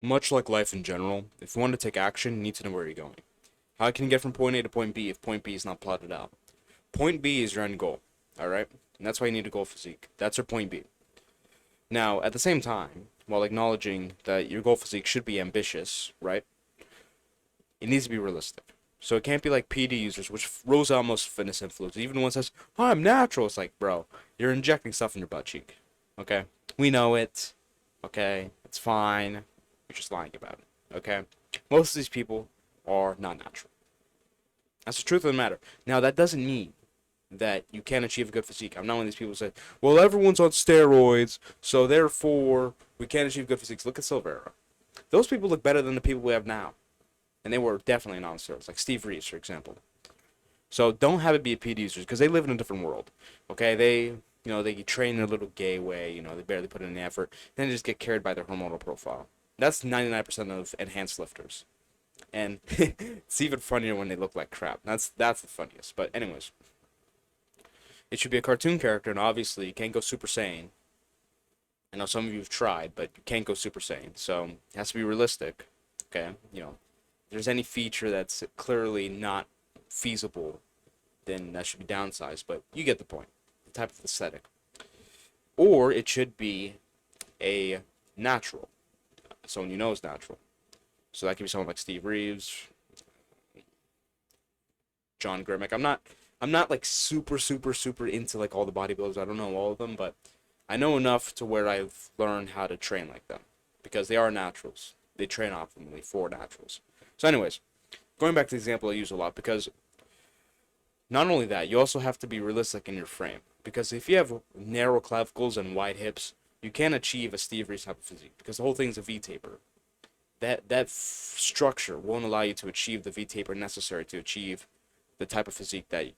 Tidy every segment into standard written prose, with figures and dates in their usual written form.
Much like life in general, if you want to take action, you need to know where you're going. How can you get from point A to point B if point B is not plotted out? Point B is your end goal, alright? And that's why you need a goal physique. That's your point B. Now, at the same time, while acknowledging that your goal physique should be ambitious, right? It needs to be realistic. So it can't be like PD users, which rolls out most fitness influencers. Even one says, "Oh, I'm natural." It's like, bro, you're injecting stuff in your butt cheek. Okay? We know it. Okay? It's fine. You're just lying about it. Okay? Most of these people are not natural. That's the truth of the matter. Now, that doesn't mean that you can't achieve a good physique. I'm not one of these people who say, well, everyone's on steroids, so therefore we can't achieve good physiques. Look at Silvera. Those people look better than the people we have now. And they were definitely not on steroids, like Steve Reeves, for example. So don't have it be a PD users because they live in a different world. Okay, they train in a little gay way. They barely put in the effort. Then they just get carried by their hormonal profile. That's 99% of enhanced lifters, and it's even funnier when they look like crap. That's the funniest. But anyways, it should be a cartoon character, and obviously you can't go Super Saiyan. I know some of you have tried, but you can't go Super Saiyan, so it has to be realistic. Okay, if there's any feature that's clearly not feasible, then that should be downsized. But you get the point. The type of aesthetic, or it should be a natural, someone you know is natural. So that could be someone like Steve Reeves, John Grimmick. I'm not like super into like all the bodybuilders. I don't know all of them, but I know enough to where I've learned how to train like them because they are naturals. They train optimally for naturals. So, anyways, going back to the example I use a lot because not only that, you also have to be realistic in your frame because if you have narrow clavicles and wide hips, you can't achieve a Steve Reeves type of physique because the whole thing's a V taper. That structure won't allow you to achieve the V taper necessary to achieve the type of physique that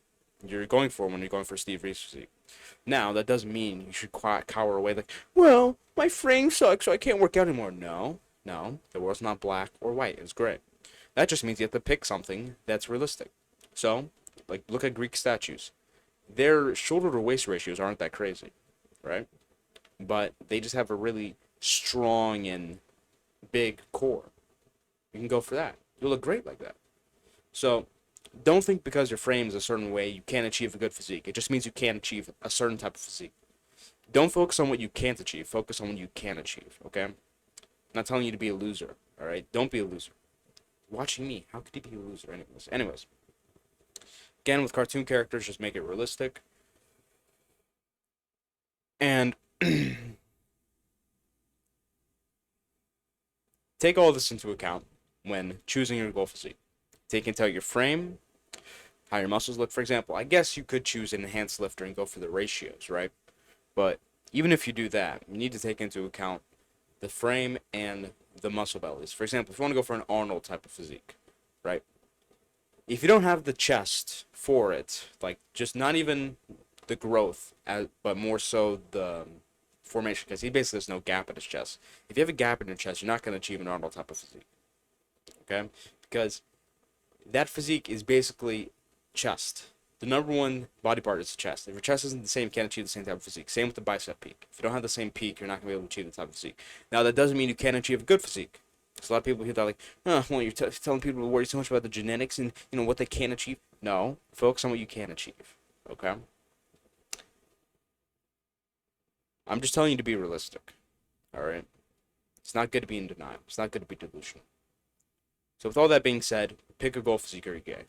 you're going for when you're going for Steve Reeves physique. Now, that doesn't mean you should cower away like, well, my frame sucks, so I can't work out anymore. No, no, the world's not black or white. It's gray. That just means you have to pick something that's realistic. So, like, look at Greek statues. Their shoulder to waist ratios aren't that crazy, right? But they just have a really strong and big core. You can go for that. You'll look great like that. So, don't think because your frame is a certain way you can't achieve a good physique. It just means you can't achieve a certain type of physique. Don't focus on what you can't achieve. Focus on what you can achieve, okay? I'm not telling you to be a loser, all right? Don't be a loser. Watching me, how could you be a loser anyways, again, with cartoon characters, just make it realistic. And take all this into account when choosing your goal physique. Take into account your frame, how your muscles look. For example, I guess you could choose an enhanced lifter and go for the ratios, right? But even if you do that, you need to take into account the frame and the muscle bellies. For example, if you want to go for an Arnold type of physique, right? If you don't have the chest for it, like just not even the growth, but more so the formation, because he basically has no gap in his chest. If you have a gap in your chest, you're not going to achieve an Arnold type of physique, okay? Because that physique is basically chest. The number one body part is the chest. If your chest isn't the same, you can't achieve the same type of physique. Same with the bicep peak. If you don't have the same peak, you're not going to be able to achieve the type of physique. Now, that doesn't mean you can't achieve a good physique. So a lot of people hear that like, oh, well, you're telling people to worry so much about the genetics and what they can achieve. No, focus on what you can achieve. Okay. I'm just telling you to be realistic. All right. It's not good to be in denial. It's not good to be delusional. So with all that being said, pick a goal physique or you're gay.